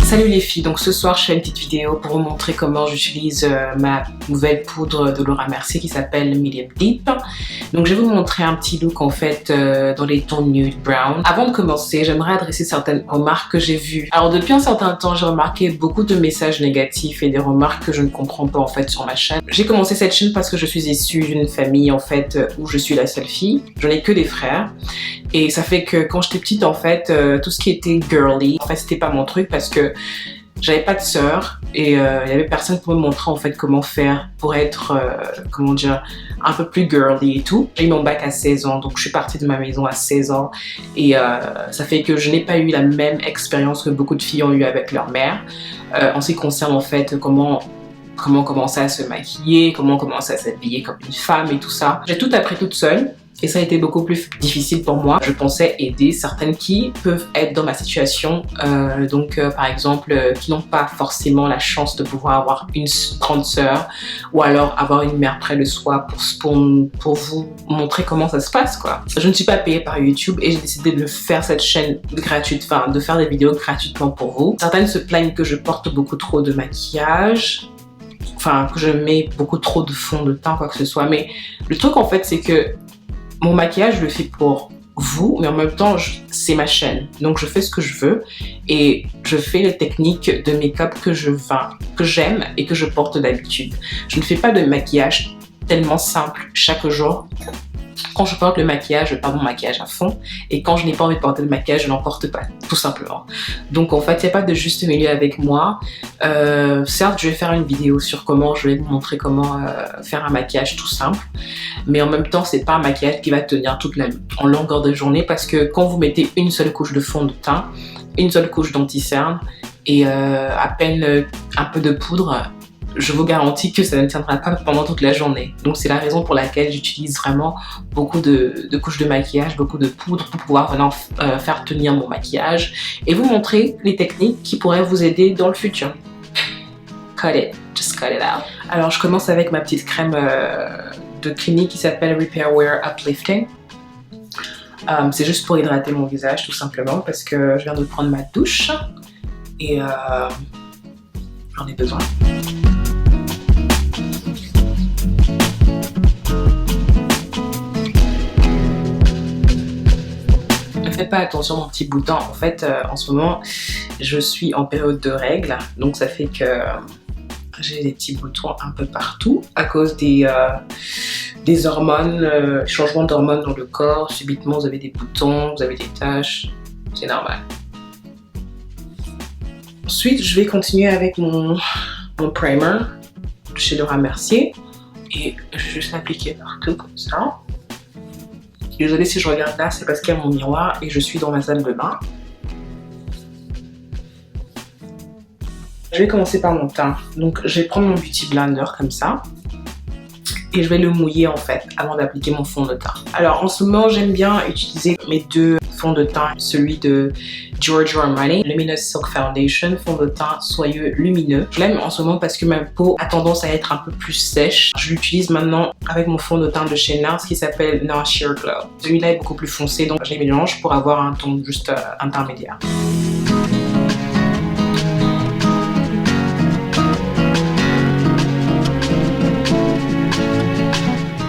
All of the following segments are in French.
Salut les filles, donc ce soir je fais une petite vidéo pour vous montrer comment j'utilise ma nouvelle poudre de Laura Mercier qui s'appelle Medium Deep. Donc je vais vous montrer un petit look en fait dans les tons nude brown. Avant de commencer, j'aimerais adresser certaines remarques que j'ai vues. Alors depuis un certain temps, j'ai remarqué beaucoup de messages négatifs et des remarques que je ne comprends pas en fait sur ma chaîne. J'ai commencé cette chaîne parce que je suis issue d'une famille en fait où je suis la seule fille. Je n'ai que des frères. Et ça fait que quand j'étais petite en fait, tout ce qui était girly, en fait c'était pas mon truc parce que j'avais pas de sœur et il y avait personne pour me montrer en fait comment faire pour être, comment dire, un peu plus girly et tout. J'ai eu mon bac à 16 ans, donc je suis partie de ma maison à 16 ans et ça fait que je n'ai pas eu la même expérience que beaucoup de filles ont eu avec leur mère en ce qui concerne en fait comment commencer à se maquiller, comment commencer à s'habiller comme une femme et tout ça. J'ai tout appris toute seule. Et ça a été beaucoup plus difficile pour moi. Je pensais aider certaines qui peuvent être dans ma situation, par exemple, qui n'ont pas forcément la chance de pouvoir avoir une grande sœur ou alors avoir une mère près de soi pour vous montrer comment ça se passe, quoi. Je ne suis pas payée par YouTube et j'ai décidé de faire cette chaîne gratuite, enfin de faire des vidéos gratuitement pour vous. Certaines se plaignent que je porte beaucoup trop de maquillage, enfin que je mets beaucoup trop de fond de teint, quoi que ce soit. Mais le truc en fait, c'est que mon maquillage, je le fais pour vous, mais en même temps, c'est ma chaîne. Donc, je fais ce que je veux et je fais les techniques de make-up que j'aime et que je porte d'habitude. Je ne fais pas de maquillage tellement simple chaque jour. Quand je porte le maquillage, je porte mon maquillage à fond. Et quand je n'ai pas envie de porter le maquillage, je n'en porte pas, tout simplement. Donc, en fait, il n'y a pas de juste milieu avec moi. Certes, je vais faire une vidéo sur je vais vous montrer comment faire un maquillage tout simple. Mais en même temps, c'est pas un maquillage qui va tenir en longueur de journée parce que quand vous mettez une seule couche de fond de teint, une seule couche d'anti-cerne et à peine un peu de poudre, je vous garantis que ça ne tiendra pas pendant toute la journée. Donc c'est la raison pour laquelle j'utilise vraiment beaucoup de couches de maquillage, beaucoup de poudre pour pouvoir vraiment faire tenir mon maquillage et vous montrer les techniques qui pourraient vous aider dans le futur. Cut it, just cut it out. Alors je commence avec ma petite crème de clinique qui s'appelle Repair Wear Uplifting. C'est juste pour hydrater mon visage tout simplement parce que je viens de prendre ma douche et j'en ai besoin. Ne faites pas attention mon petit bouton. En fait, en ce moment, je suis en période de règles, donc ça fait que j'ai des petits boutons un peu partout à cause des hormones, changements d'hormones dans le corps. Subitement, vous avez des boutons, vous avez des taches, c'est normal. Ensuite, je vais continuer avec mon primer chez Laura Mercier et je vais juste l'appliquer partout comme ça. Désolée si je regarde là, c'est parce qu'il y a mon miroir et je suis dans ma salle de bain. Je vais commencer par mon teint. Donc je vais prendre mon Beauty Blender comme ça et je vais le mouiller en fait avant d'appliquer mon fond de teint. Alors en ce moment, j'aime bien utiliser mes deux fonds de teint, celui de Giorgio Armani, Luminous Silk Foundation, fond de teint soyeux lumineux. Je l'aime en ce moment parce que ma peau a tendance à être un peu plus sèche. Je l'utilise maintenant avec mon fond de teint de chez NARS qui s'appelle NARS Sheer Glow. Celui-là est beaucoup plus foncé, donc je les mélange pour avoir un ton juste intermédiaire.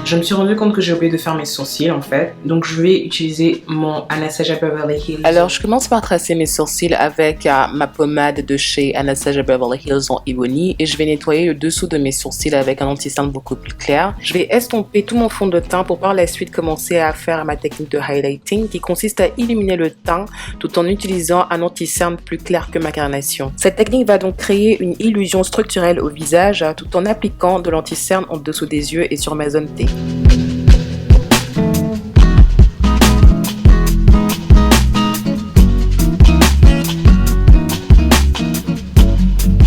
Je me suis rendu compte que j'ai oublié de faire mes sourcils en fait, donc je vais utiliser mon Anastasia Beverly Hills. Alors je commence par tracer mes sourcils avec ma pommade de chez Anastasia Beverly Hills en Ebony et je vais nettoyer le dessous de mes sourcils avec un anti-cerne beaucoup plus clair. Je vais estomper tout mon fond de teint pour par la suite commencer à faire ma technique de highlighting qui consiste à illuminer le teint tout en utilisant un anti-cerne plus clair que ma carnation. Cette technique va donc créer une illusion structurelle au visage tout en appliquant de l'anti-cerne en dessous des yeux et sur ma zone T.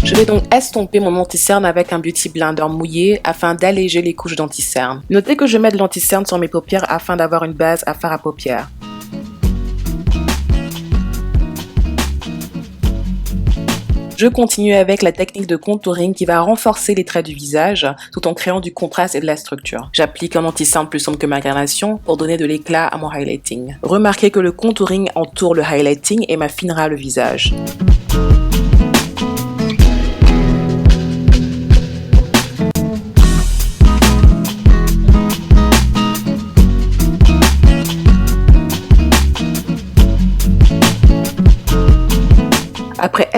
Je vais donc estomper mon anti-cerne avec un Beauty Blender mouillé afin d'alléger les couches d'anti-cerne. Notez que je mets de l'anti-cerne sur mes paupières afin d'avoir une base à fard à paupières. Je continue avec la technique de contouring qui va renforcer les traits du visage tout en créant du contraste et de la structure. J'applique un anti-cerne plus sombre que ma carnation pour donner de l'éclat à mon highlighting. Remarquez que le contouring entoure le highlighting et m'affinera le visage.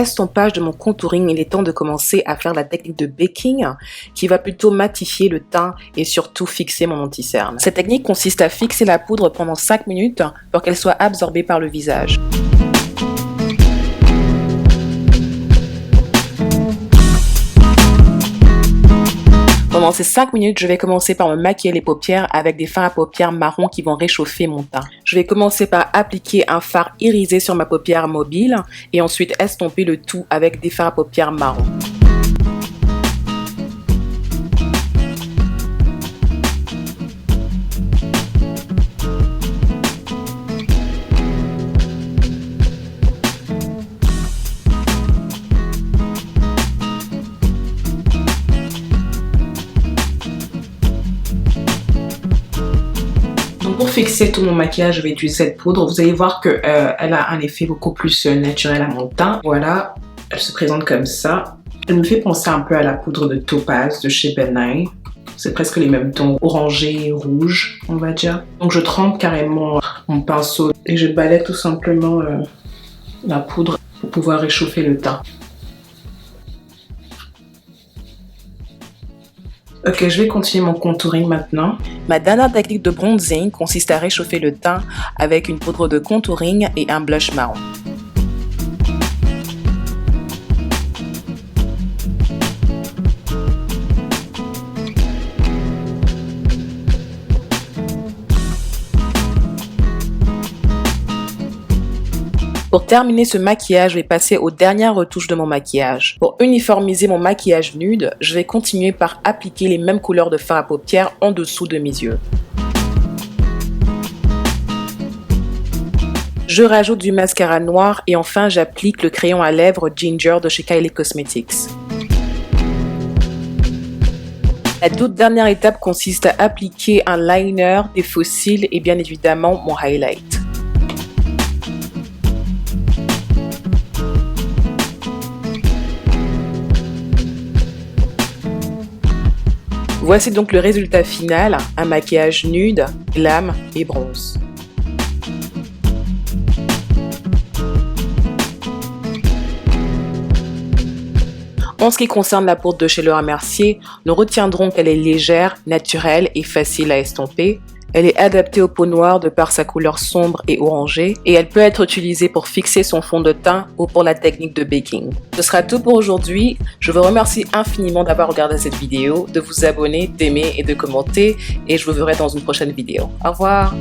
estompage de mon contouring, il est temps de commencer à faire la technique de baking qui va plutôt matifier le teint et surtout fixer mon anti-cerne. Cette technique consiste à fixer la poudre pendant 5 minutes pour qu'elle soit absorbée par le visage. Pendant ces 5 minutes, je vais commencer par me maquiller les paupières avec des fards à paupières marron qui vont réchauffer mon teint. Je vais commencer par appliquer un fard irisé sur ma paupière mobile et ensuite estomper le tout avec des fards à paupières marron. Pour fixer tout mon maquillage, je vais utiliser cette poudre. Vous allez voir qu'elle a un effet beaucoup plus naturel à mon teint. Voilà, elle se présente comme ça. Elle me fait penser un peu à la poudre de Topaz de chez Ben Nye. C'est presque les mêmes tons orangé et rouge, on va dire. Donc je trempe carrément mon pinceau et je balaye tout simplement la poudre pour pouvoir réchauffer le teint. Ok, je vais continuer mon contouring maintenant. Ma dernière technique de bronzing consiste à réchauffer le teint avec une poudre de contouring et un blush marron. Pour terminer ce maquillage, je vais passer aux dernières retouches de mon maquillage. Pour uniformiser mon maquillage nude, je vais continuer par appliquer les mêmes couleurs de fard à paupières en dessous de mes yeux. Je rajoute du mascara noir et enfin j'applique le crayon à lèvres Ginger de chez Kylie Cosmetics. La toute dernière étape consiste à appliquer un liner, des faux cils et bien évidemment mon highlight. Voici donc le résultat final, un maquillage nude, glam et bronze. En ce qui concerne la poudre de chez Laura Mercier, nous retiendrons qu'elle est légère, naturelle et facile à estomper. Elle est adaptée aux peaux noires de par sa couleur sombre et orangée et elle peut être utilisée pour fixer son fond de teint ou pour la technique de baking. Ce sera tout pour aujourd'hui. Je vous remercie infiniment d'avoir regardé cette vidéo, de vous abonner, d'aimer et de commenter et je vous verrai dans une prochaine vidéo. Au revoir!